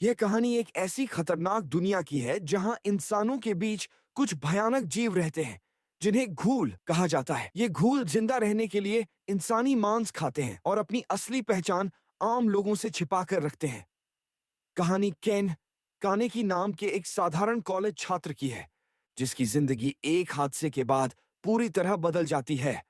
यह कहानी एक ऐसी खतरनाक दुनिया की है जहां इंसानों के बीच कुछ भयानक जीव रहते हैं जिन्हें घूल कहा जाता है। ये घूल जिंदा रहने के लिए इंसानी मांस खाते हैं और अपनी असली पहचान आम लोगों से छिपा कर रखते हैं। कहानी केन कानेकी नाम के एक साधारण कॉलेज छात्र की है, जिसकी जिंदगी एक हादसे के बाद पूरी तरह बदल जाती है।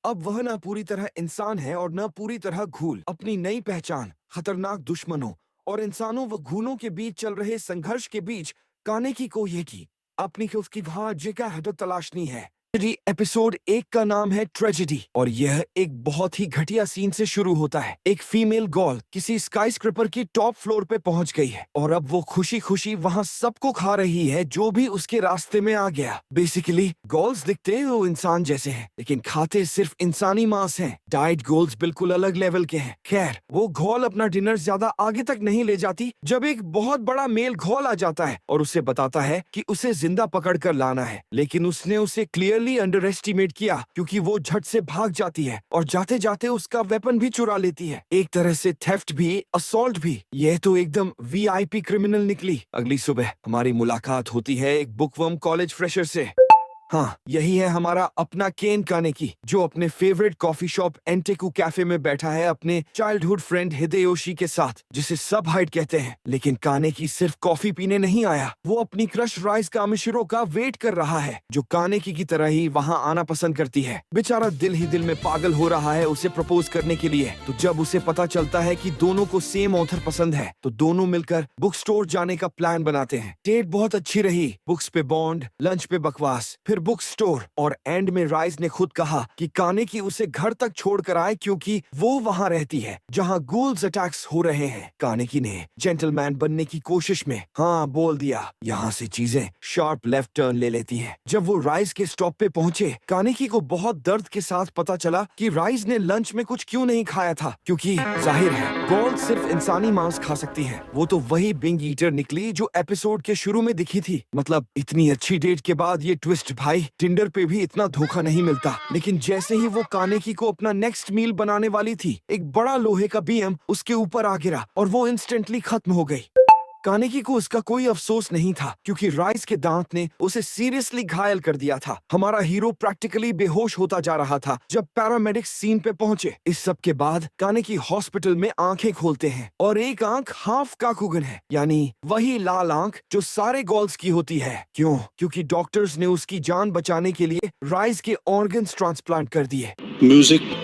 अब वह न पूरी तरह इंसान है और न पूरी तरह घूल। अपनी नई पहचान, खतरनाक दुश्मनों और इंसानों व घूलों के बीच चल रहे संघर्ष के बीच कानेकी को ये की अपनी उसकी भाग्य का हद तलाशनी है। ट्रेजेडी एपिसोड 1 का नाम है ट्रेजेडी और यह एक बहुत ही घटिया सीन से शुरू होता है। एक फीमेल गर्ल किसी स्काईस्क्रेपर की टॉप फ्लोर पे पहुंच गई है और अब वो खुशी खुशी वहां सबको खा रही है जो भी उसके रास्ते में आ गया। बेसिकली गर्ल्स दिखते वो इंसान जैसे हैं, लेकिन खाते सिर्फ इंसानी मांस हैं। डाइट गोल्स बिल्कुल अलग लेवल के हैं। खैर, वो घोल अपना डिनर ज्यादा आगे तक नहीं ले जाती जब एक बहुत बड़ा मेल घोल आ जाता है और उसे बताता है कि उसे जिंदा पकड़ कर लाना है। लेकिन उसने उसे क्लियरली अंडर एस्टिमेट किया क्योंकि वो झट से भाग जाती है और जाते जाते उसका वेपन भी चुरा लेती है। एक तरह से थेफ्ट भी, असॉल्ट भी। यह तो एकदम वीआईपी क्रिमिनल निकली। अगली सुबह हमारी मुलाकात होती है एक बुकवर्म कॉलेज फ्रेशर से। हाँ, यही है हमारा अपना केन कानेकी, जो अपने फेवरेट कॉफी शॉप एंटेकू कैफे में बैठा है अपने चाइल्डहुड फ्रेंड हिदेयोशी के साथ, जिसे सब हाइड कहते हैं। लेकिन कानेकी सिर्फ कॉफी पीने नहीं आया, वो अपनी क्रश राइस कामिशिरो का वेट कर रहा है, जो कानेकी की तरह ही वहाँ आना पसंद करती है। बेचारा दिल ही दिल में पागल हो रहा है उसे प्रपोज करने के लिए। तो जब उसे पता चलता है कि दोनों को सेम ऑथर पसंद है, तो दोनों मिलकर बुक स्टोर जाने का प्लान बनाते हैं। डेट बहुत अच्छी रही, बुक्स पे बॉन्ड, लंच पे बकवास, फिर बुक स्टोर, और एंड में राइस ने खुद कहा कि कानेकी उसे घर तक छोड़ कर आए क्योंकि वो वहां रहती है जहां गूल्स अटैक्स हो रहे हैं। कानेकी ने जेंटलमैन बनने की कोशिश में हाँ बोल दिया। यहाँ से चीजें शार्प लेफ्ट टर्न ले लेती हैं। जब वो राइस के स्टॉप पे पहुंचे, कानेकी को बहुत दर्द के साथ पता चला कि राइस ने लंच में कुछ क्यों नहीं खाया था, क्योंकि जाहिर है गर्ल सिर्फ इंसानी मांस खा सकती है। वो तो वही बिंग ईटर निकली जो एपिसोड के शुरू में दिखी थी। मतलब इतनी अच्छी डेट के बाद ये ट्विस्ट भाई, टिंडर पे भी इतना धोखा नहीं मिलता। लेकिन जैसे ही वो कानेकी को अपना नेक्स्ट मील बनाने वाली थी, एक बड़ा लोहे का बीएम उसके ऊपर आ गिरा और वो इंस्टेंटली खत्म हो गई। कानेकी को उसका कोई अफसोस नहीं था क्योंकि राइस के दांत ने उसे सीरियसली घायल कर दिया था। हमारा हीरो प्रैक्टिकली बेहोश होता जा रहा था जब पैरामेडिक्स सीन पे पहुंचे। इस सब के बाद कानेकी हॉस्पिटल में आंखें खोलते हैं और एक आंख हाफ काकुगन है, यानी वही लाल आंख जो सारे गर्ल्स की होती है। क्यों? क्योंकि डॉक्टर्स ने उसकी जान बचाने के लिए राइस के ऑर्गन्स ट्रांसप्लांट कर दिए। म्यूजिक।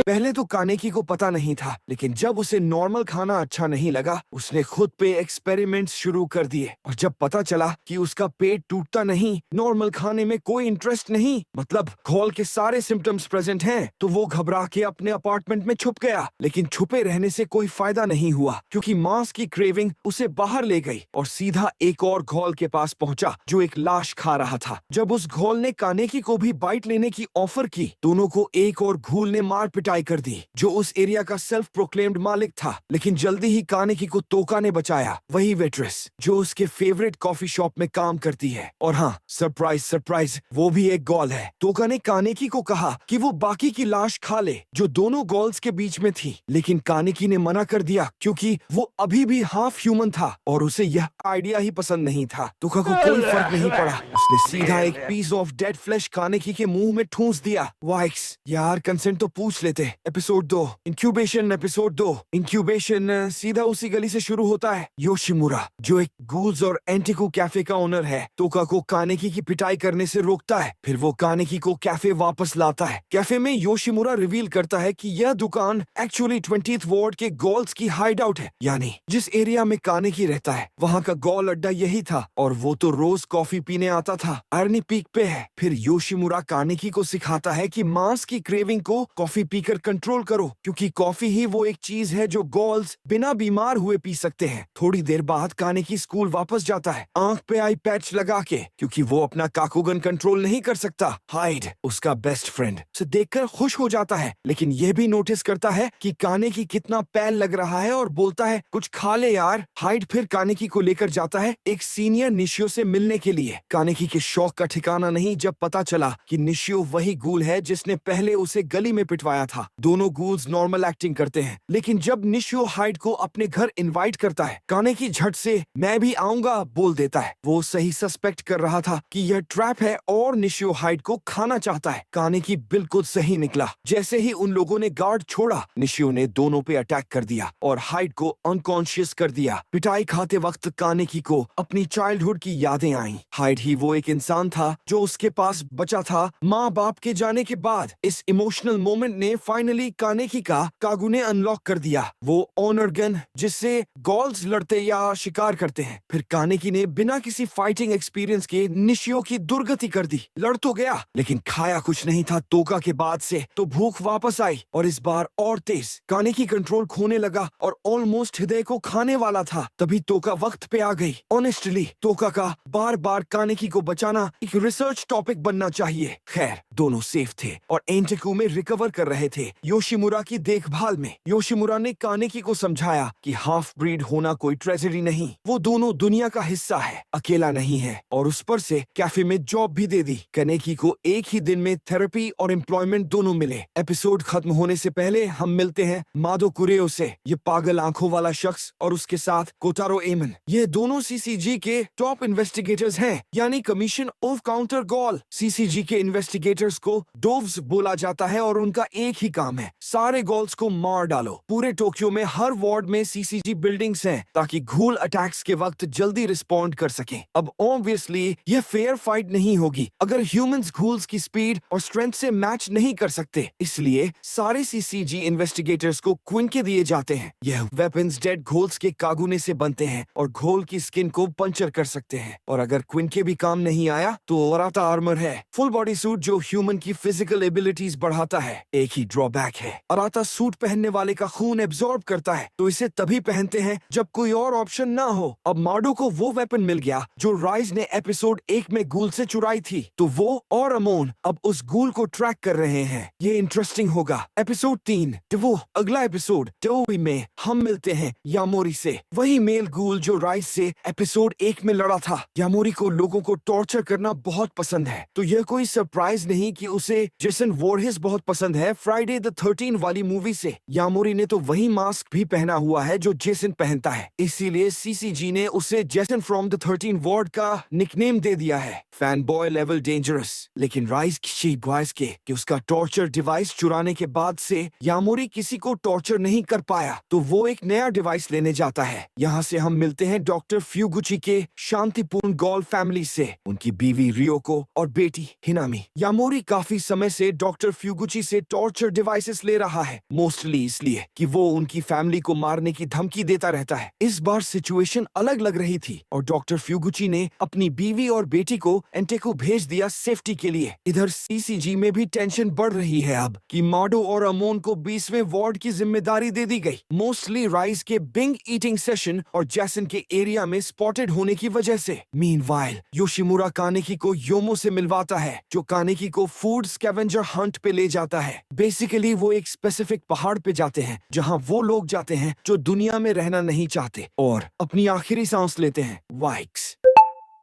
पहले तो कानेकी को पता नहीं था, लेकिन जब उसे नॉर्मल खाना अच्छा नहीं लगा, उसने खुद पे एक्सपेरिमेंट्स शुरू कर दिए। और जब पता चला कि उसका पेट टूटता नहीं, नॉर्मल खाने में कोई इंटरेस्ट नहीं, मतलब घोल के सारे सिम्टम्स प्रेजेंट हैं, तो वो घबरा के अपने अपार्टमेंट में छुप गया। लेकिन छुपे रहने से कोई फायदा नहीं हुआ क्योंकि मांस की क्रेविंग उसे बाहर ले गई और सीधा एक और घोल के पास पहुंचा जो एक लाश खा रहा था। जब उस घोल ने कानेकी को भी बाइट लेने की ऑफर की, दोनों को एक और घूल ने मार पिटाई कर दी, जो उस एरिया का सेल्फ प्रोक्लेम्ड मालिक था। लेकिन जल्दी ही कानेकी को तोका ने बचाया, वही वेट्रेस जो उसके फेवरेट कॉफी शॉप में काम करती है। और हाँ, सरप्राइज सरप्राइज, वो भी एक गॉल है। तोका ने कानेकी को कहा कि वो बाकी की लाश खा ले जो दोनों गॉल्स के बीच में थी, लेकिन कानेकी ने मना कर दिया क्योंकि वो अभी भी हाफ ह्यूमन था और उसे यह आइडिया ही पसंद नहीं था। तोका को कोई फर्क नहीं पड़ा, उसने सीधा एक piece of dead flesh Kaneki के मुंह में ठूंस दिया। वाइक्स, यार कंसेंट तो पूछ लेते। Episode 2 incubation. एपिसोड 2 इंक्यूबेशन सीधा उसी गली से शुरू होता है। योशिमुरा, जो एक गूल्स और एंटिको कैफे का ओनर है, तोका को कानेकी की पिटाई करने से रोकता है। फिर वो कानेकी को कैफे वापस लाता है। कैफे में योशिमुरा रिवील करता है कि यह दुकान एक्चुअली 20th वार्ड के गॉल्स की हाइड आउट है, यानी जिस एरिया में कानेकी रहता है वहाँ का गॉल अड्डा यही था और वो तो रोज कॉफी पीने आता था। आर्नी पीक पे है। फिर योशिमुरा कानेकी को सिखाता है कि मांस की क्रेविंग को कॉफी पीकर कंट्रोल करो, क्योंकि कॉफी ही वो एक चीज है जो गर्ल्स बिना बीमार हुए पी सकते हैं। थोड़ी देर बाद कानेकी स्कूल वापस जाता है, आंख पे आई पैच लगा के, क्योंकि वो अपना काकुगन कंट्रोल नहीं कर सकता। हाइड, उसका बेस्ट फ्रेंड, उसे देखकर खुश हो जाता है, लेकिन यह भी नोटिस करता है कि कानेकी कितना पैल लग रहा है और बोलता है कुछ खा ले यार। हाइड फिर कानेकी को लेकर जाता है एक सीनियर निशियो से मिलने के लिए। कानेकी के शौक का ठिकाना नहीं जब पता चला कि निशियो वही गूल है जिसने पहले उसे गली में पिटवाया था। था। दोनों गूल्स नॉर्मल एक्टिंग करते हैं, लेकिन जब निशियो हाइड को अपने घर इनवाइट करता है, कानेकी झट से मैं भी आऊंगा बोल देता है। वो सही सस्पेक्ट कर रहा था कि यह ट्रैप है और निशियो हाइड को खाना चाहता है। कानेकी बिल्कुल सही निकला। जैसे ही उन लोगों ने गार्ड छोड़ा, निशियो ने दोनों पे अटैक कर दिया और हाइड को अनकॉन्शियस कर दिया। पिटाई खाते वक्त कानेकी को अपनी चाइल्डहुड की यादें आईं। हाइड ही वो एक इंसान था जो उसके पास बचा था माँ बाप के जाने के बाद। इस इमोशनल मोमेंट ने फाइनली कानेकी का कागुने अनलॉक कर दिया, वो ऑनर गन जिससे गॉल्स लड़ते या शिकार करते हैं। फिर कानेकी ने बिना किसी फाइटिंग एक्सपीरियंस के निशियो की दुर्गति कर दी। लड़ तो गया लेकिन खाया कुछ नहीं था। तोका के बाद से तो भूख वापस आई और इस बार और तेज। कानेकी कंट्रोल खोने लगा और ऑलमोस्ट हृदय को खाने वाला था। तभी तोका वक्त पे आ गई। ऑनेस्टली तोका का बार बार कानेकी को बचाना एक रिसर्च टॉपिक बनना चाहिए। खैर दोनों सेफ थे और एंटेकू में रिकवर कर रहे थे, योशिमुरा की देखभाल में। योशिमुरा ने कानेकी को समझाया कि हाफ ब्रीड होना कोई ट्रेजेडी नहीं, वो दोनों दुनिया का हिस्सा है, अकेला नहीं है। और उस पर से कैफे में जॉब भी दे दी। कानेकी को एक ही दिन में थेरेपी और एम्प्लॉयमेंट दोनों मिले। एपिसोड खत्म होने से पहले हम मिलते हैं मादो कुरेओ से। ये पागल आंखों वाला शख्स और उसके साथ कोटारो एमन, ये दोनों सीसीजी के टॉप इन्वेस्टिगेटर्स हैं, यानी commission of counter ghoul. CCG के इन्वेस्टिगेटर्स को डोव्स बोला जाता है और उनका एक ही काम है, सारे गॉल्स को मार डालो। पूरे टोक्यो में हर वार्ड में सीसीजी बिल्डिंग्स हैं ताकि घूल अटैक्स के वक्त जल्दी रिस्पॉन्ड कर सकें। अब ऑब्वियसली यह फेयर फाइट नहीं होगी अगर ह्यूमंस घूल्स की स्पीड और स्ट्रेंथ से मैच नहीं कर सकते। इसलिए सारे सीसीजी इन्वेस्टिगेटर्स को क्विंके दिए जाते हैं। यह वेपन्स डेड घोल्स के कागुने से बनते हैं और घोल की स्किन को पंचर कर सकते हैं। और अगर क्विंके भी काम नहीं आया तो अराता आर्मर है, फुल बॉडी सूट जो ह्यूमन की फिजिकल एबिलिटीज बढ़ाता है। एक ही ड्रॉबैक है, अराता सूट पहनने वाले का खून एब्जॉर्ब करता है, तो इसे तभी पहनते हैं जब कोई और ऑप्शन ना हो। अब माडो को वो वेपन मिल गया जो राइज ने एपिसोड 1 में गूल से चुराई थी, तो वो और अमोन अब उस गूल को ट्रैक कर रहे हैं। ये इंटरेस्टिंग होगा। एपिसोड 3 वो अगला एपिसोड टोई में हम मिलते हैं यामोरी से, वही मेल गूल जो राइज से एपिसोड 1 में लड़ा था। यामोरी को लोगों को टॉर्चर करना बहुत पसंद है, तो यह कोई सरप्राइज नहीं कि उसे जेसन वोरहेस बहुत पसंद है फ्राइडे द 13 वाली मूवी से। यामोरी ने तो वही मास्क भी पहना हुआ है जो जेसन पहनता है, इसीलिए सीसीजी ने उसे जेसन फ्रॉम द 13 वार्ड का निकनेम दे दिया है, फैन बॉय लेवल डेंजरस। लेकिन राइज की ग्वाइस के कि उसका टॉर्चर डिवाइस चुराने के बाद से यामोरी किसी को टॉर्चर नहीं कर पाया, तो वो एक नया डिवाइस लेने जाता है। यहाँ से हम मिलते हैं डॉक्टर फ्यूगुची के शांतिपूर्ण गॉल फैमिली से, उनकी बीवी रियोको और बेटी हिनामी। यामोरी काफी समय से डॉक्टर फ्यूगुची से टॉर्चर डिवाइसेस ले रहा है, मोस्टली इसलिए कि वो उनकी फैमिली को मारने की धमकी देता रहता है। इस बार सिचुएशन अलग लग रही थी और डॉक्टर फ्यूगुची ने अपनी बीवी और बेटी को एंटेको भेज दिया सेफ्टी के लिए। इधर सीसीजी में भी टेंशन बढ़ रही है अब कि माडो और अमोन को 20वें वार्ड की जिम्मेदारी दे दी गई, मोस्टली राइज के बिंग ईटिंग सेशन और जैसन के एरिया में स्पॉटेड होने की वजह से। मीनवाइल योशिमुरा कानेकी को योमो से मिलवाता है जो कानेकी को फूड स्कैवेंजर हंट पे ले जाता है। बेसिकली वो एक स्पेसिफिक पहाड़ पे जाते हैं जहाँ वो लोग जाते हैं जो दुनिया में रहना नहीं चाहते और अपनी आखिरी सांस लेते हैं, वाइक्स।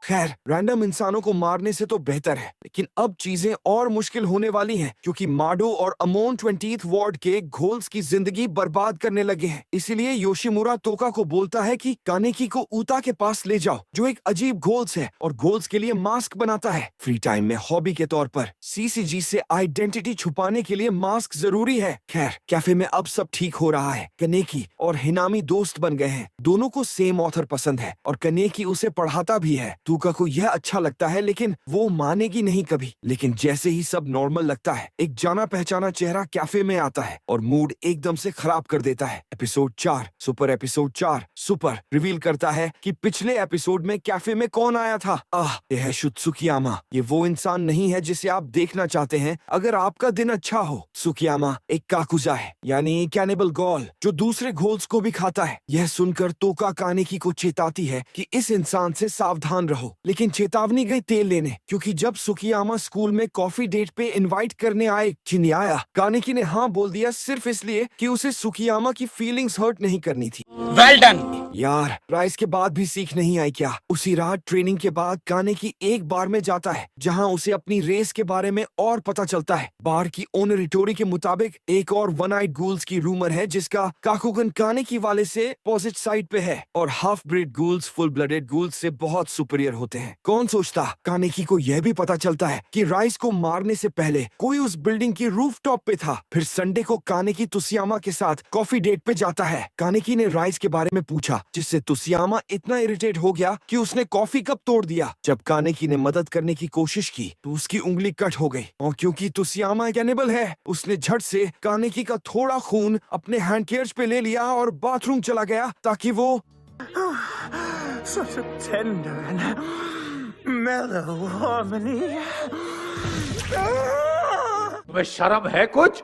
खैर रैंडम इंसानों को मारने से तो बेहतर है, लेकिन अब चीजें और मुश्किल होने वाली हैं क्योंकि माडो और अमोन 20th वार्ड के घोल्स की जिंदगी बर्बाद करने लगे हैं। इसीलिए योशिमुरा तोका को बोलता है कि कानेकी को ऊता के पास ले जाओ जो एक अजीब घोल्स है और घोल्स के लिए मास्क बनाता है। फ्री टाइम में हॉबी के तौर पर सीसीजी से आइडेंटिटी छुपाने के लिए मास्क जरूरी है। खैर कैफे में अब सब ठीक हो रहा है। कानेकी और हिनामी दोस्त बन गए हैं, दोनों को सेम ऑथर पसंद है और कानेकी उसे पढ़ाता भी है। तोका को यह अच्छा लगता है लेकिन वो मानेगी नहीं कभी। लेकिन जैसे ही सब नॉर्मल लगता है, एक जाना पहचाना चेहरा कैफे में आता है और मूड एकदम से खराब कर देता है। Episode 4 super, episode 4 super reveal करता है कि पिछले एपिसोड में कैफे में कौन आया था। यह है शुत्सुकियामा। ये वो इंसान नहीं है जिसे आप देखना चाहते हैं अगर आपका दिन अच्छा हो। सुकियामा एक काकुजा है, यानी कैनिबल गॉल जो दूसरे घोल्स को भी खाता है। यह सुनकर तोका कानेकी को चेताती है कि इस इंसान से सावधान रहो। रहो। लेकिन चेतावनी गई तेल लेने, क्योंकि जब सुकियामा स्कूल में कॉफी डेट पे इनवाइट करने आए, चिन्याया कानेकी ने हाँ बोल दिया सिर्फ इसलिए कि उसे सुकियामा की फीलिंग्स हर्ट नहीं करनी थी। Well done. यार, राइस के बाद भी सीख नहीं आई क्या? उसी रात ट्रेनिंग के बाद कानेकी एक बार में जाता है जहां उसे अपनी रेस के बारे में और पता चलता है। बार की ओनर इटोरी के मुताबिक एक और वन आइड गूल्स की रूमर है जिसका काकुगन कानेकी वाले से अपोजिट साइड पे है, और half breed girls full blooded girls से बहुत सुपीरियर होते हैं। कौन सोचता? कानेकी को यह भी पता चलता है कि राइस को मारने से पहले कोई उस बिल्डिंग की रूफटॉप पे था। फिर संडे को कानेकी तुसियामा के साथ कॉफी डेट पे जाता है। कानेकी ने राइस के बारे में पूछा, जिससे तुसियामा इतना इरिटेट हो गया कि उसने कॉफी कप तोड़ दिया। जब कानेकी ने मदद करने की कोशिश की तो उसकी उंगली कट हो गई, और क्योंकि तुसियामा कैनिबल है, उसने झट से कानेकी का थोड़ा खून अपने हैंड केयर्स पे ले लिया और बाथरूम चला गया ताकि वो Such a tender and mellow harmony. तुम्हें शर्म है? कुछ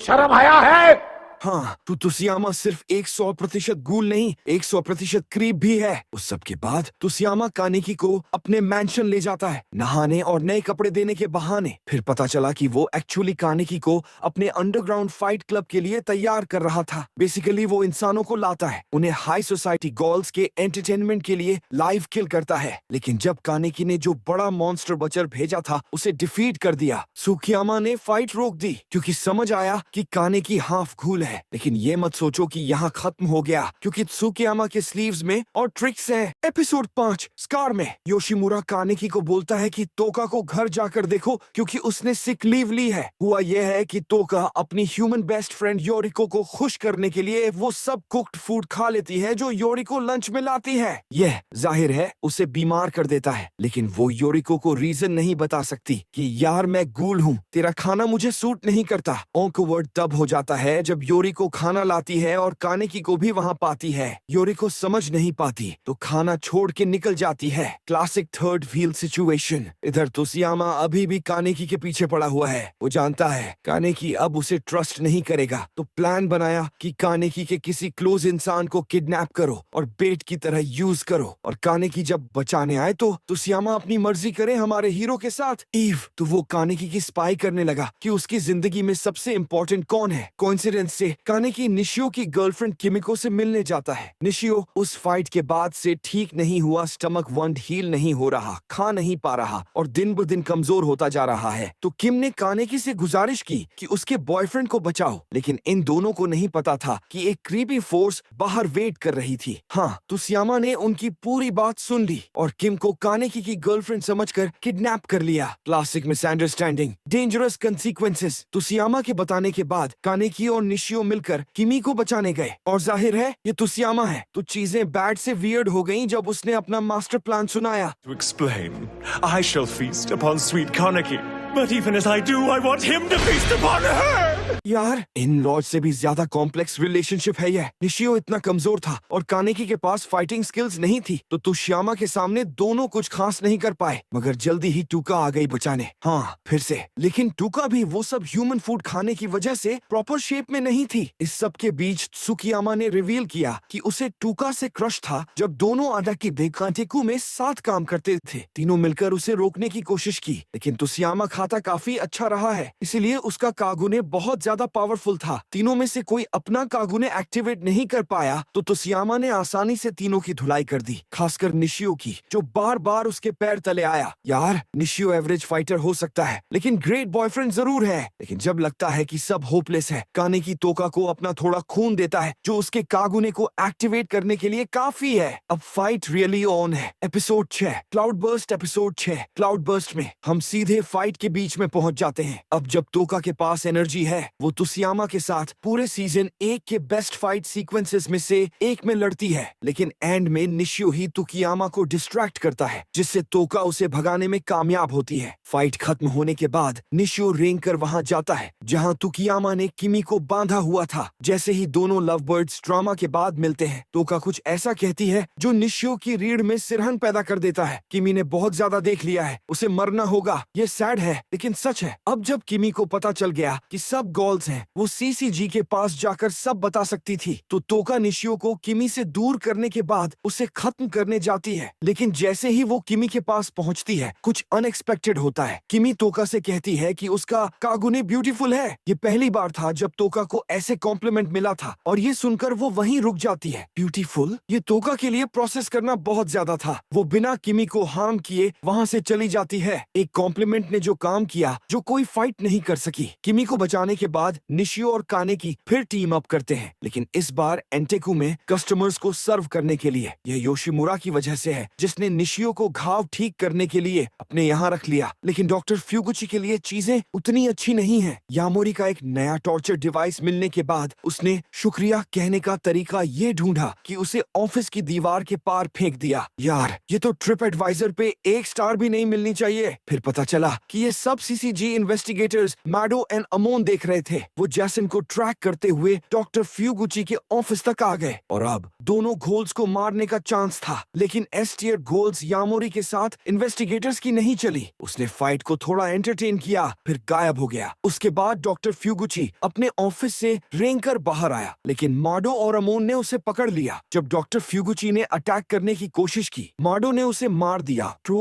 शर्म आया है? हाँ, तो तुसियामा सिर्फ 100% गूल नहीं, 100% क्रीप भी है। उस सब के बाद तुसियामा कानेकी को अपने मैंशन ले जाता है, नहाने और नए कपड़े देने के बहाने। फिर पता चला कि वो एक्चुअली कानेकी को अपने अंडरग्राउंड फाइट क्लब के लिए तैयार कर रहा था। बेसिकली वो इंसानों को लाता है, उन्हें हाई सोसाइटी गर्ल्स के एंटरटेनमेंट के लिए लाइव किल करता है। लेकिन जब कानेकी ने जो बड़ा मॉन्स्टर बचर भेजा था उसे डिफीट कर दिया, सुकियामा ने फाइट रोक दी, क्योंकि समझ आया कि कानेकी हाफ घूल है। लेकिन ये मत सोचो कि यहाँ खत्म हो गया, क्योंकि त्सुकियामा के स्लीव्स में और ट्रिक्स हैं। एपिसोड 5 स्कार में योशिमुरा कानेकी को बोलता है कि तोका को घर जाकर देखो, क्योंकि उसने सिक लीव ली है। हुआ यह है कि तोका अपनी ह्यूमन बेस्ट फ्रेंड योरिको को खुश करने के लिए वो सब कुक्ड फूड खा लेती है जो योरिको लंच में लाती है। यह जाहिर है उसे बीमार कर देता है, लेकिन वो योरिको को रीजन नहीं बता सकती कि यार मैं गूल हूँ, तेरा खाना मुझे सूट नहीं करता। ऑकवर्ड तब हो जाता है जब योरिको खाना लाती है और कानेकी को भी वहाँ पाती है। योरिको समझ नहीं पाती तो खाना छोड़ के निकल जाती है। Classic third wheel situation. इधर तुसियामा अभी भी कानेकी के पीछे पड़ा हुआ है। वो जानता है कानेकी अब उसे ट्रस्ट नहीं करेगा, तो प्लान बनाया कि कानेकी के किसी क्लोज इंसान को किडनैप करो और बेट की तरह यूज करो, और कानेकी जब बचाने आए तो तुसियामा अपनी मर्जी करे हमारे हीरो के साथ। ईव तो वो कानेकी की स्पाई करने लगा कि उसकी जिंदगी में सबसे इम्पोर्टेंट कौन है। कोइंसिडेंस से कानेकी निशियो की गर्लफ्रेंड किमिको से मिलने जाता है। निशियो उस फाइट के बाद से ठीक नहीं हुआ, स्टमक वंड हील नहीं हो रहा, खा नहीं पा रहा और दिन ब दिन कमजोर होता जा रहा है। तो किम ने कानेकी से गुजारिश की कि उसके बॉयफ्रेंड को बचाओ, लेकिन इन दोनों को नहीं पता था कि एक क्रीपी फोर्स बाहर वेट कर रही थी। हाँ, तुसियामा ने उनकी पूरी बात सुन ली और किम को कानेकी की गर्लफ्रेंड समझकर किडनैप कर लिया। Classic misunderstanding, dangerous consequences. तुसियामा के बताने के बाद कानेकी और निशियो मिलकर किमी को बचाने गए, और जाहिर है ये तुसियामा है, तो चीजें बैड से वियर्ड हो गईं जब उसने अपना मास्टर प्लान सुनाया। To explain, I shall feast upon sweet Kaneki. But even as I do, I want him to feast upon her! यार, इन लॉज से भी ज्यादा कॉम्प्लेक्स रिलेशनशिप है यह। निशियो इतना कमजोर था और कानेकी के पास फाइटिंग स्किल्स नहीं थी, तो तुशियामा के सामने दोनों कुछ खास नहीं कर पाए। मगर जल्दी ही टूका आ गई बचाने। हाँ, फिर से। लेकिन टूका भी वो सब ह्यूमन फूड खाने की वजह से प्रॉपर शेप में नहीं थी। इस सब के बीच त्सुकियामा ने रिवील किया कि उसे टूका से क्रश था जब दोनों आडाकी बेकांटेकू में साथ काम करते थे। तीनों मिलकर उसे रोकने की कोशिश की, लेकिन तुसियामा खाता काफी अच्छा रहा है, इसीलिए उसका कागुने बहुत ज्यादा पावरफुल था। तीनों में से कोई अपना कागुने एक्टिवेट नहीं कर पाया, तो तुसियामा ने आसानी से तीनों की धुलाई कर दी, खासकर निशियो की, जो बार बार उसके पैर तले आया। यार, निशियो एवरेज फाइटर हो सकता है, लेकिन ग्रेट बॉयफ्रेंड जरूर है। लेकिन जब लगता है कि सब होपलेस है, कानेकी तोका को अपना थोड़ा खून देता है, जो उसके कागुने को एक्टिवेट करने के लिए काफी है। अब फाइट रियली ऑन है। Episode 6 cloud burst. Episode 6 cloud burst में हम सीधे फाइट के बीच में पहुंच जाते हैं। अब जब तोका के पास एनर्जी है, वो तुसियामा के साथ पूरे सीजन 1 के बेस्ट फाइट सीक्वेंसेस में से एक में लड़ती है, लेकिन एंड में निशियो ही तुकियामा को डिस्ट्रैक्ट करता है, जिससे तोका उसे भगाने में कामयाब होती है। फाइट खत्म होने के बाद निशियो रेंग कर वहां जाता है जहां तुकियामा ने किमी को बांधा हुआ था। जैसे ही दोनों लव बर्ड्स ड्रामा के बाद मिलते हैं, तोका कुछ ऐसा कहती है जो निशियो की रीढ़ में सिरहन पैदा कर देता है। किमी ने बहुत ज्यादा देख लिया है, उसे मरना होगा। ये सैड है, लेकिन सच है। अब जब किमी को पता चल गया कि सब गोल्स हैं, वो सीसीजी के पास जाकर सब बता सकती थी। तो तोका निशियो को किमी से दूर करने के बाद उसे खत्म करने जाती है, लेकिन जैसे ही वो किमी के पास पहुंचती है, कुछ अनएक्सपेक्टेड होता है। किमी तोका से कहती है कि उसका कागुने ब्यूटीफुल है। ये पहली बार था जब तोका को ऐसे कॉम्प्लीमेंट मिला था, और ये सुनकर वो वहीं रुक जाती है। ब्यूटीफुल, ये तोका के लिए प्रोसेस करना बहुत ज्यादा था। वो बिना किमी को हार्म किए वहां से चली जाती है। एक कॉम्प्लीमेंट ने जो काम किया जो कोई फाइट नहीं कर सकी। किमी को बचाने के बाद निशियो और कानेकी फिर टीम अप करते हैं, लेकिन इस बार एंटेकू में कस्टमर्स को सर्व करने के लिए। यह योशिमुरा की वजह से है, जिसने निशियो को घाव ठीक करने के लिए अपने यहाँ रख लिया। लेकिन डॉक्टर फ्यूगुची के लिए चीजें उतनी अच्छी नहीं है। यामोरी का एक नया टॉर्चर डिवाइस मिलने के बाद उसने शुक्रिया कहने का तरीका ये ढूंढा कि उसे ऑफिस की दीवार के पार फेंक दिया। यार, ये तो ट्रिप एडवाइजर पे 1 स्टार भी नहीं मिलनी चाहिए। फिर पता चला कि ये सब सीसीजी इन्वेस्टिगेटर्स मैडो एंड अमोन देख रहे थे। वो जैसन को ट्रैक करते हुए डॉक्टर फ्यूगुची के ऑफिस तक आ गए, और अब दोनों घोल्स को मारने का चांस था। लेकिन एस टियर घोल्स यामोरी के साथ इन्वेस्टिगेटर्स की नहीं चली। उसने फाइट को थोड़ा एंटरटेन किया, फिर गायब हो गया। उसके बाद डॉक्टर फ्यूगुची अपने ऑफिस से रेंग कर बाहर आया, लेकिन माडो और अमोन ने उसे पकड़ लिया। जब डॉक्टर फ्यूगुची ने अटैक करने की कोशिश की, माडो ने उसे मार दिया तो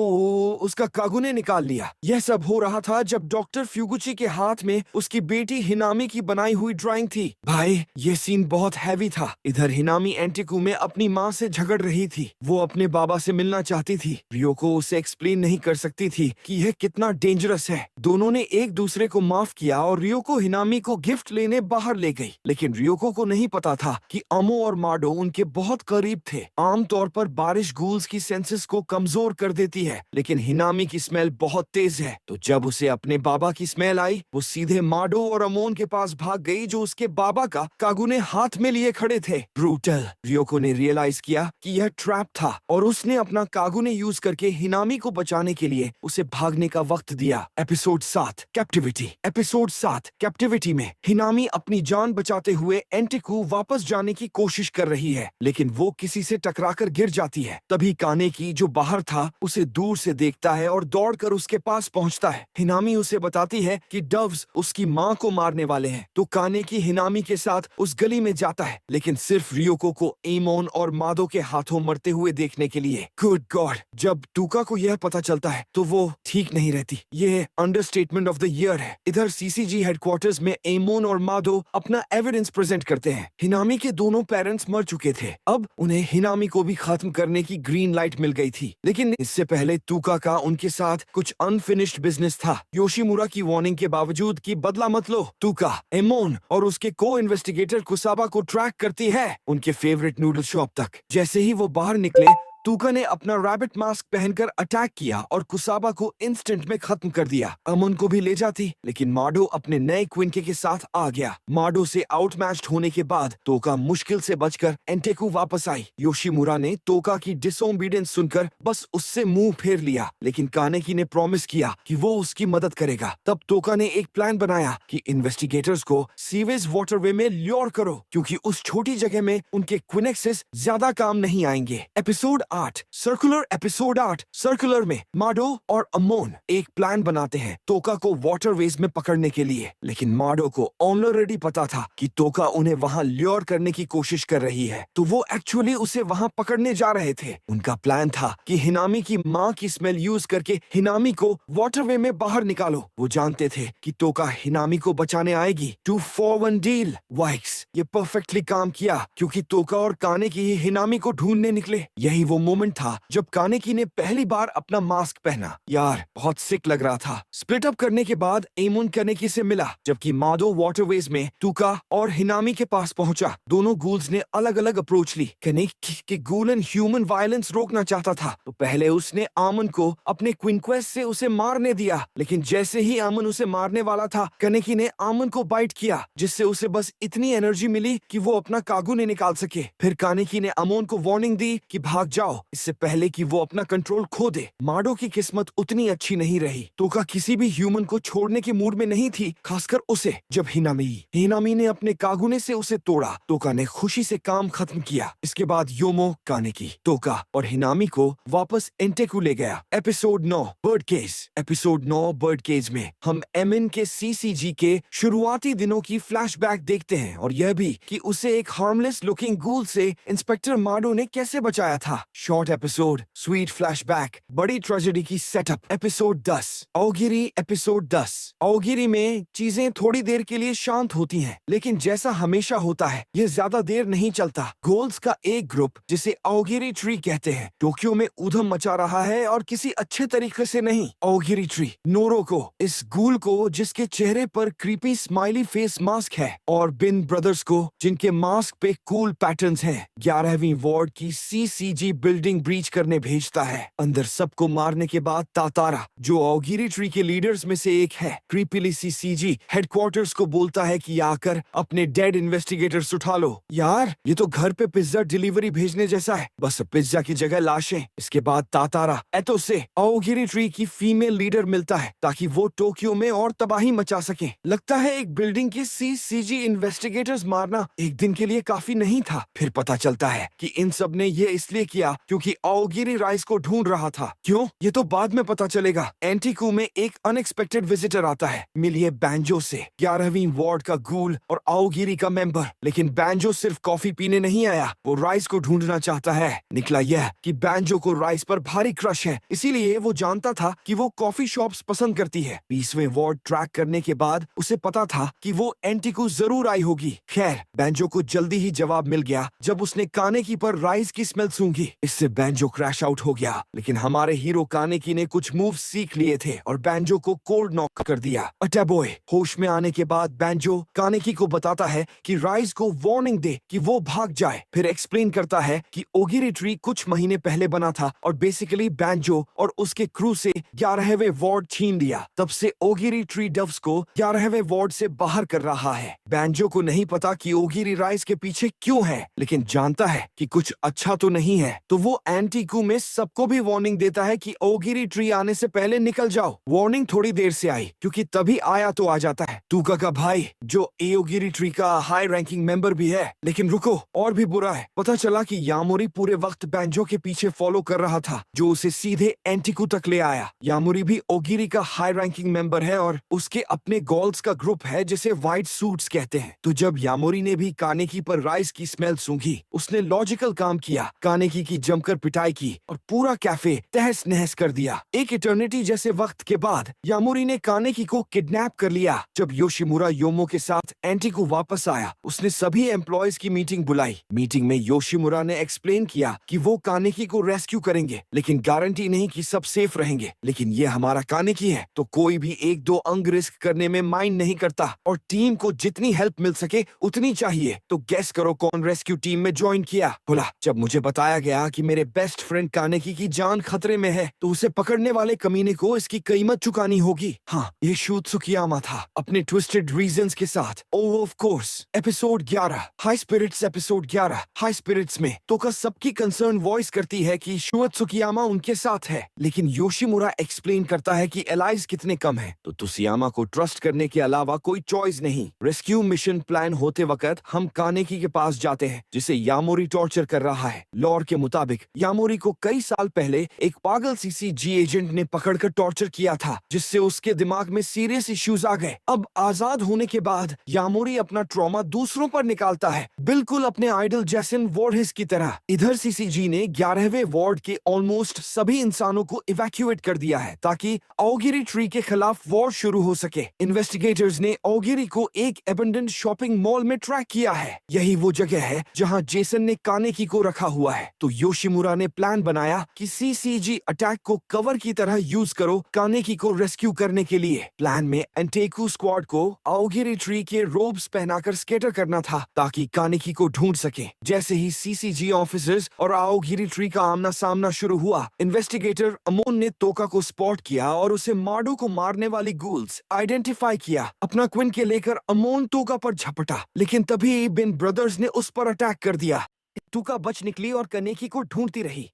उसका कागुने निकाल लिया। यह सब हो रहा था जब डॉक्टर फ्यूगुची के हाथ में उसकी बेटी हिनामी की बनाई हुई ड्राइंग थी। भाई, ये सीन बहुत हैवी था। इधर हिनामी एंटिकू में अपनी माँ से झगड़ रही थी। वो अपने बाबा से मिलना चाहती थी। रियोको उसे एक्सप्लेन नहीं कर सकती थी कि यह कितना डेंजरस है। दोनों ने एक दूसरे को माफ किया और रियोको हिनामी को गिफ्ट लेने बाहर ले गई। लेकिन रियोको को नहीं पता था कि अमो और माडो उनके बहुत करीब थे। आमतौर पर बारिश गूल्स की सेंसेस को कमजोर कर देती है, लेकिन हिनामी की स्मेल बहुत तेज है। तो जब उसे अपने बाबा की स्मेल आई, वो सीधे माडो और अमोन के पास भाग गई, जो उसके बाबा का कागुने हाथ में लिए खड़े थे। ब्रूटल। रियोको ने रियलाइज किया कि यह ट्रैप था, और उसने अपना कागुने यूज करके हिनामी को बचाने के लिए उसे भागने का वक्त दिया। Episode 7 captivity. एपिसोड 7 कैप्टिविटी में हिनामी अपनी जान बचाते हुए एंटिकू वापस जाने की कोशिश कर रही है, लेकिन वो किसी से टकराकर गिर जाती है। तभी कानेकी, जो बाहर था, उसे दूर से देखता है और दौड़कर उसके पास पहुंचता है। हिनामी उसे बताती है कि डव्स उसकी माँ को मारने वाले हैं। तो कानेकी हिनामी के साथ उस गली में जाता है, लेकिन सिर्फ रियोको को एमोन और मादो के हाथों मरते हुए देखने के लिए। गुड गॉड, जब टूका को यह पता चलता है तो वो ठीक नहीं रहती। ये अंडरस्टेटमेंट ऑफ द ईयर है। इधर सीसीजी हेडक्वार्टर्स में एमोन और मादो अपना एविडेंस प्रेजेंट करते हैं। हिनामी के दोनों पेरेंट्स मर चुके थे। अब उन्हें हिनामी को भी खत्म करने की ग्रीन लाइट मिल गई थी, लेकिन इससे पहले टूका का उनके साथ कुछ अनफिनिश्ड बिजनेस था। योशिमुरा की वार्निंग के बावजूद कि बदला मत लो, टूका एमोन और उसके को इन्वेस्टिगेटर कुसाबा को ट्रैक करती है उनके फेवरेट नूडल शॉप तक। जैसे ही वो बाहर निकले, टूका ने अपना रैबिट मास्क पहनकर अटैक किया और कुसाबा को इंस्टेंट में खत्म कर दिया। अमन को भी ले जाती, लेकिन माडो अपने नए क्विंके के साथ आ गया। माडो से आउटमैच्ड होने के बाद टोका मुश्किल से बचकर एंटेकू वापस आई। योशिमुरा ने टोका की डिसोबीडियंस सुनकर बस उससे मुंह फेर लिया, लेकिन कानेकी ने प्रॉमिस किया कि वो उसकी मदद करेगा। तब टोका ने एक प्लान बनाया कि इन्वेस्टिगेटर्स को सीवेज वाटरवे में ल्योर करो, क्योंकि उस छोटी जगह में उनके क्विनेक्सेस ज्यादा काम नहीं आएंगे। Episode 8 circular. एपिसोड 8 सर्कुलर में माडो और अमोन एक प्लान बनाते हैं टोका को वाटरवेज में पकड़ने के लिए, लेकिन माडो को ऑलरेडी पता था कि टोका उन्हें वहां ल्योर करने की कोशिश कर रही है, तो वो एक्चुअली उसे वहां पकड़ने जा रहे थे। उनका प्लान था कि हिनामी की माँ की स्मेल यूज करके हिनामी को वाटरवे में बाहर निकालो। वो जानते थे कि टोका हिनामी को बचाने आएगी। 2 for 1 डील। वाइक्स, ये परफेक्टली काम किया, क्योंकि टोका और कानेकी ही हिनामी को ढूंढने निकले। यही वो मोमेंट था जब कानेकी ने पहली बार अपना मास्क पहना। यार, बहुत सिक लग रहा था। स्प्लिट अप करने के बाद एमोन कानेकी से मिला, जबकि मादो वाटरवेज में टूका और हिनामी के पास पहुंचा। दोनों गूल्स ने अलग अलग अप्रोच ली। कानेकी के गूल एंड ह्यूमन वायलेंस रोकना चाहता था, तो पहले उसने आमन को अपने क्विंक्वेस्ट से उसे मारने दिया, लेकिन जैसे ही आमन उसे मारने वाला था, कानेकी ने आमन को बाइट किया, जिससे उसे बस इतनी एनर्जी मिली कि वो अपना कागुने निकाल सके। फिर कानेकी ने अमोन को वार्निंग दी कि भाग जाओ, बचाओ इससे पहले कि वो अपना कंट्रोल खो दे। माडो की किस्मत उतनी अच्छी नहीं रही। तोका किसी भी ह्यूमन को छोड़ने के मूड में नहीं थी, खासकर उसे। जब हिनामी ने अपने कागुने से उसे तोड़ा, तोका ने खुशी से काम खत्म किया। इसके बाद योमो, कानेकी, तोका और हिनामी को वापस एंटेकू ले गया। Episode 9 bird cage. Episode 9 bird cage में हम एमिन के सीसीजी के शुरुआती दिनों की फ्लैशबैक देखते हैं और यह भी कि उसे एक हार्मलेस लुकिंग गूल से इंस्पेक्टर माडो ने कैसे बचाया था। शॉर्ट एपिसोड, स्वीट फ्लैशबैक, बड़ी ट्रेजेडी की सेटअप। एपिसोड 10 ओगिरी। एपिसोड 10 ओगिरी में चीजें थोड़ी देर के लिए शांत होती हैं, लेकिन जैसा हमेशा होता है यह ज्यादा देर नहीं चलता। गोल्स का एक ग्रुप जिसे ओगिरी ट्री कहते हैं टोक्यो में ऊधम मचा रहा है और किसी अच्छे तरीके से नहीं। ओगिरी ट्री नोरो को, इस गूल को जिसके चेहरे पर क्रीपी स्माइली फेस मास्क है, और बिन ब्रदर्स को जिनके मास्क पे कूल पैटर्न्स हैं, 11वीं वार्ड की सीसीजी बिल्डिंग ब्रीच करने भेजता है। अंदर सबको मारने के बाद तातारा, जो ओगिरी ट्री के लीडर्स में से एक है, क्रीपीली सीसीजी हेडक्वार्टर्स को बोलता है कि आकर अपने डेड इन्वेस्टिगेटर्स उठा लो। यार ये तो घर पे पिज्जा डिलीवरी भेजने जैसा है, बस पिज्जा की जगह लाशें। इसके बाद तातारा एतो से ओगिरी ट्री की फीमेल लीडर मिलता है ताकि वो टोक्यो में और तबाही मचा सके। लगता है एक बिल्डिंग के सीसीजी इन्वेस्टिगेटर्स मारना एक दिन के लिए काफी नहीं था। फिर पता चलता है कि इन सब ने ये इसलिए किया क्योंकि ओगिरी राइस को ढूंढ रहा था। क्यों, ये तो बाद में पता चलेगा। एंटीकू में एक अनएक्सपेक्टेड विजिटर आता है, मिलिए बैंजो से, 11वीं वार्ड का गूल और ओगिरी का मेंबर। लेकिन बैंजो सिर्फ कॉफी पीने नहीं आया, वो राइस को ढूंढना चाहता है। निकला यह कि बैंजो को राइस पर भारी क्रश है, इसीलिए वो जानता था कि वो कॉफी शॉप्स पसंद करती है। 20वें वार्ड ट्रैक करने के बाद उसे पता था कि वो एंटीकू जरूर आई होगी। खैर बैंजो को जल्दी ही जवाब मिल गया जब उसने कानेकी पर राइस की स्मेल सूंघी। इससे बैंजो क्रैश आउट हो गया, लेकिन हमारे हीरो कानेकी ने कुछ मूव सीख लिए थे और बैंजो को कोल्ड नॉक कर दिया। अटैबॉय होश में आने के बाद बैंजो कानेकी को बताता है कि राइस को वार्निंग दे कि वो भाग जाए। फिर एक्सप्लेन करता है कि ओगिरी ट्री कुछ महीने पहले बना था और बेसिकली बैंजो और उसके क्रू से 11वें वार्ड छीन लिया। तब से ओगिरी ट्री डव्स को 11वें वार्ड से बाहर कर रहा है। बैंजो को नहीं पता कि ओगिरी राइस के पीछे क्यों है, लेकिन जानता है कि कुछ अच्छा तो नहीं है। तो वो एंटीकू में सबको भी वार्निंग देता है कि ओगिरी ट्री आने से पहले निकल जाओ। वार्निंग थोड़ी देर से आई क्योंकि तभी आया तो आ जाता है तूका का भाई, जो ओगिरी ट्री का हाई रैंकिंग मेंबर भी है। लेकिन रुको, और भी बुरा है। पता चला कि यामोरी पूरे वक्त बैंजो के पीछे फॉलो कर रहा था, जो उसे सीधे एंटीकू तक ले आया। यामोरी भी ओगिरी का हाई रैंकिंग मेंबर है और उसके अपने गोल्स का ग्रुप है जिसे व्हाइट सूट्स कहते हैं। तो जब यामोरी ने भी कानेकी पर राइस की स्मेल सूंघी, उसने लॉजिकल काम किया, कानेकी की जमकर पिटाई की और पूरा कैफे तहस नहस कर दिया। एक इटर्निटी जैसे वक्त के बाद यामोरी ने कानेकी को किडनैप कर लिया। जब योशिमुरा योमो के साथ एंटीकू वापस आया, उसने सभी एम्प्लॉयज की मीटिंग बुलाई। मीटिंग में योशिमुरा ने एक्सप्लेन किया कि वो कानेकी को रेस्क्यू करेंगे, लेकिन गारंटी नहीं कि सब सेफ रहेंगे। लेकिन ये हमारा कानेकी है, तो कोई भी 1-2 अंग रिस्क करने में माइंड नहीं करता और टीम को जितनी हेल्प मिल सके उतनी चाहिए। तो गेस करो कौन रेस्क्यू टीम में ज्वाइन किया? बोला, जब मुझे बताया गया कि मेरे बेस्ट फ्रेंड कानेकी की जान खतरे में है तो उसे पकड़ने वाले कमीने को इसकी कीमत चुकानी होगी। हाँ, ये शूट सुकियामा था, अपने ट्विस्टेड रीजंस के साथ। Oh of course. Episode 11 high spirits. Episode 11 high spirits में तोका सबकी कंसर्न वॉइस करती है कि शुअत सुकियामा उनके साथ है, लेकिन योशिमुरा एक्सप्लेन करता है कि एलाइज कितने कम हैं, तो तुसियामा को ट्रस्ट करने के अलावा कोई चॉइस नहीं। रेस्क्यू मिशन प्लान होते वक्त हम कानेकी के पास जाते हैं, जिसे यामोरी टॉर्चर कर रहा है। लॉर के मुताबिक यामोरी को कई साल पहले एक पागल सीसीजी एजेंट ने पकड़कर टॉर्चर किया था, जिससे उसके दिमाग में सीरियस इश्यूज आ गए। अब आजाद होने के बाद यामोरी अपना ट्रॉमा दूसरों पर निकालता है, बिल्कुल अपने आइडल जैसन वॉरहिस की तरह। इधर सीसीजी ने 11वें वार्ड के ऑलमोस्ट सभी इंसानों को इवैक्यूएट कर दिया है ताकि ओगिरी ट्री के खिलाफ वॉर शुरू हो सके। इन्वेस्टिगेटर्स ने ओगिरी को एक एबंडेंट शॉपिंग मॉल में ट्रैक किया है। यही वो जगह है जहां जेसन ने कानेकी को रखा हुआ है। तो योशिमुरा ने प्लान बनाया कि सीसीजी अटैक को कवर की तरह यूज करो कानेकी को रेस्क्यू करने के लिए। प्लान में एंटेकू स्क्वाड को ओगिरी ट्री के रोब्स पहनाकर स्केटर करना था ताकि कानेकी को ढूंढ सके। जैसे ही सीसीजी ऑफिसर्स और ओगिरी ट्री का आमना सामना शुरू हुआ, इन्वेस्टिगेटर अमोन ने तोका को स्पॉट किया और उसे माडो को मारने वाली गूल्स आइडेंटिफाई किया। अपना क्विन के लेकर अमोन तोका पर झपटा, लेकिन तभी बिन ब्रदर्स ने उस पर अटैक कर दिया। तोका बच निकली और कानेकी को ढूंढती रही।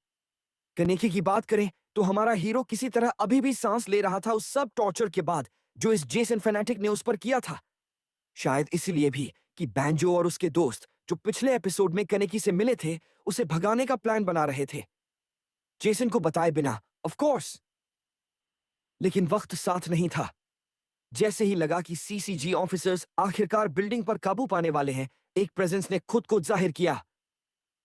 कनेकी की बात करें तो हमारा हीरो किसी तरह अभी भी सांस ले रहा था उस सब टॉर्चर के बाद जो इस जेसन फैनेटिक ने उस पर किया था। शायद इसलिए भी कि बैंजो और उसके दोस्त जो पिछले एपिसोड में कनेकी से मिले थे उसे भगाने का प्लान बना रहे थे, जेसन को बताए बिना, ऑफ कोर्स। लेकिन वक्त साथ नहीं था। जैसे ही लगा कि सीसीजी ऑफिसर्स आखिरकार बिल्डिंग पर काबू पाने वाले हैं, एक प्रेजेंस ने खुद को जाहिर किया।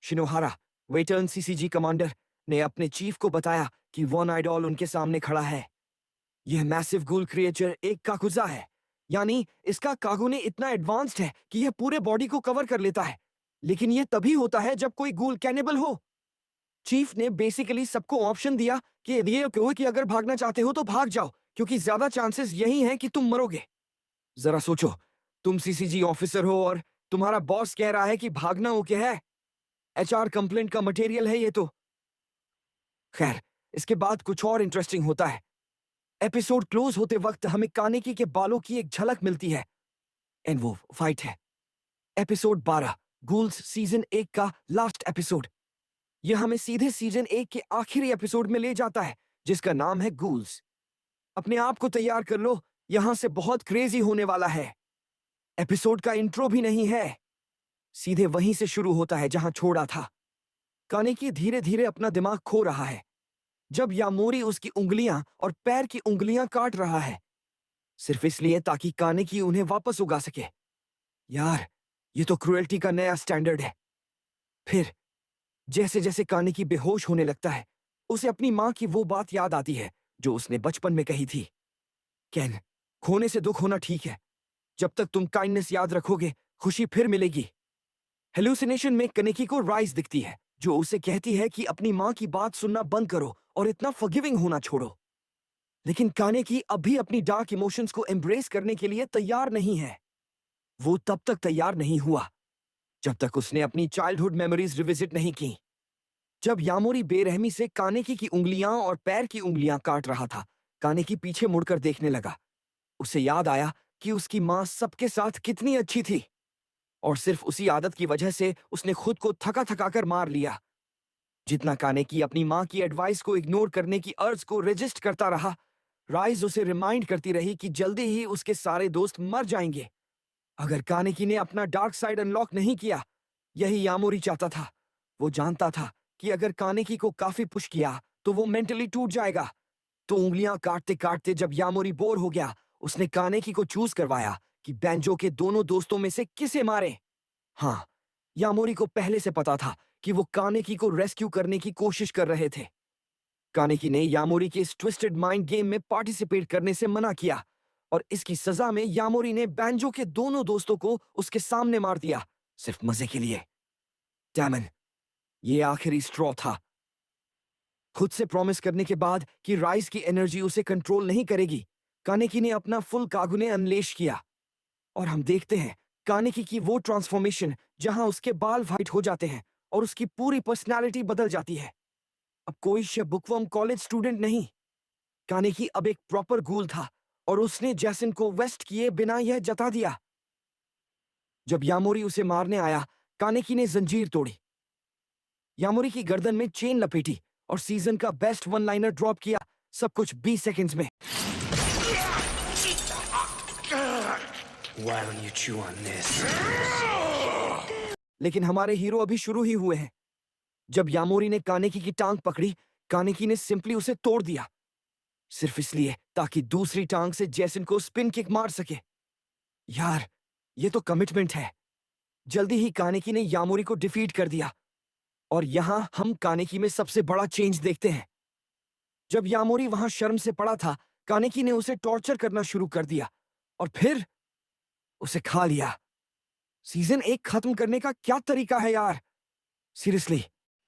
शिनोहारा, वेटर्न सीसीजी कमांडर, ने अपने चीफ को बताया कि वन आइडॉल उनके सामने खड़ा है। यह मैसिव गूल क्रिएचर एक काकुजा है, यानी इसका कागुने इतना एडवांस्ड है कि यह पूरे बॉडी को कवर कर लेता है, लेकिन यह तभी होता है जब कोई गूल कैनिबल हो। चीफ ने बेसिकली सबको ऑप्शन दिया कि ये कहो कि अगर भागना चाहते हो तो भाग जाओ, क्योंकि ज्यादा चांसेस यही हैं कि तुम मरोगे। जरा सोचो, तुम सीसीजी ऑफिसर हो और तुम्हारा बॉस कह रहा है कि भागना ओके है। एचआर कंप्लेंट का मटेरियल है ये तो। खैर, इसके बाद कुछ और इंटरेस्टिंग होता है। एपिसोड क्लोज होते वक्त हमें कानेकी के बालों की एक झलक मिलती है, एंड वो फाइट है। एपिसोड 12, गूल्स सीजन 1 का लास्ट एपिसोड। यह हमें सीधे सीजन 1 के आखिरी एपिसोड में ले जाता है, जिसका नाम है गूल्स। अपने आप को तैयार कर लो, यहां से बहुत क्रेजी होने वाला है। एपिसोड का इंट्रो भी नहीं है, सीधे वहीं से शुरू होता है जहां छोड़ा था। कानेकी धीरे धीरे अपना दिमाग खो रहा है जब यामोरी उसकी उंगलियां और पैर की उंगलियां काट रहा है, सिर्फ इसलिए ताकि कानेकी उन्हें वापस उगा सके। यार, ये तो क्रुएल्टी का नया स्टैंडर्ड है। फिर जैसे जैसे कानेकी बेहोश होने लगता है, उसे अपनी मां की वो बात याद आती है जो उसने बचपन में कही थी, केन, खोने से दुख होना ठीक है, जब तक तुम काइंडनेस याद रखोगे खुशी फिर मिलेगी। हेलुसिनेशन में कानेकी को राइज दिखती है जो उसे कहती है कि अपनी मां की बात सुनना बंद करो और इतना फॉरगिविंग होना छोड़ो। लेकिन कानेकी अभी अपनी डार्क इमोशंस को एम्ब्रेस करने के लिए तैयार नहीं है। वो तब तक तैयार नहीं हुआ जब तक उसने अपनी चाइल्डहुड मेमोरीज रिविजिट नहीं की। जब यामोरी बेरहमी से कानेकी की उंगलियां और पैर की उंगलियां काट रहा था, कानेकी पीछे मुड़कर देखने लगा। उसे याद आया कि उसकी मां सबके साथ कितनी अच्छी थी, और सिर्फ उसी आदत की वजह से उसने खुद को थका थका कर मार लिया। जितना कानेकी अपनी मां की एडवाइस को इग्नोर करने की अर्ज को रेजिस्ट करता रहा, राइज उसे रिमाइंड करती रही कि जल्दी ही उसके सारे दोस्त मर जाएंगे। अगर कानेकी ने अपना डार्क साइड अनलॉक नहीं किया, यही यामोरी चाहता था। वो जानता था कि अगर कानेकी को काफी पुश किया तो वो मेंटली टूट जाएगा। तो उंगलियां काटते काटते जब यामोरी बोर हो गया, उसने कानेकी को चूज करवाया कि बैंजो के दोनों दोस्तों में से किसे मारे। हाँ, यामोरी को पहले से पता था कि वो कानेकी को रेस्क्यू करने की कोशिश कर रहे थे। कानेकी ने यामोरी के इस ट्विस्टेड माइंड गेम में पार्टिसिपेट करने से मना किया, और इसकी सजा में यामोरी ने बैंजो के दोनों दोस्तों को उसके सामने मार दिया, सिर्फ मजे के लिए। डैमन, ये आखिरी स्ट्रॉ था। खुद से प्रॉमिस करने के बाद कि राइज की एनर्जी उसे कंट्रोल नहीं करेगी, कानेकी ने अपना फुल कागुने अनलेश किया, और हम देखते हैं कानेकी की वो ट्रांसफॉर्मेशन जहां उसके बाल व्हाइट हो जाते हैं और उसकी पूरी पर्सनालिटी बदल जाती है। अब कोई बुकवर्म कॉलेज स्टूडेंट नहीं, कानेकी अब एक प्रॉपर गूल था, और उसने जैसन को वेस्ट किए बिना यह जता दिया। जब यामोरी उसे मारने आया, कानेकी ने जंजीर तोड़ी, यामोरी की गर्दन में चेन लपेटी और सीजन का बेस्ट वन लाइनर ड्रॉप किया, सब कुछ 20 सेकंड्स में। Why don't you chew on this? लेकिन हमारे हीरो अभी शुरू ही हुए हैं। जब यामोरी ने कानेकी की टांग पकड़ी, कानेकी ने सिंपली उसे तोड़ दिया, सिर्फ इसलिए ताकि दूसरी टांग से जैसन को स्पिन किक मार सके। यार, ये तो कमिटमेंट है। जल्दी ही कानेकी ने यामोरी को डिफीट कर दिया, और यहां हम कानेकी में सबसे बड़ा चेंज देखते हैं। जब यामोरी वहां शर्म से पड़ा था, कानेकी ने उसे टॉर्चर करना शुरू कर दिया, और फिर उसे खा लिया। सीजन 1 खत्म करने का क्या तरीका है यार? सीरियसली।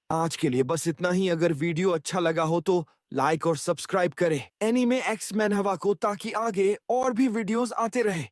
आज के लिए बस इतना ही। अगर वीडियो अच्छा लगा हो तो लाइक और सब्सक्राइब करें एनीमे एक्स मैन हवा को, ताकि आगे और भी वीडियोस आते रहे।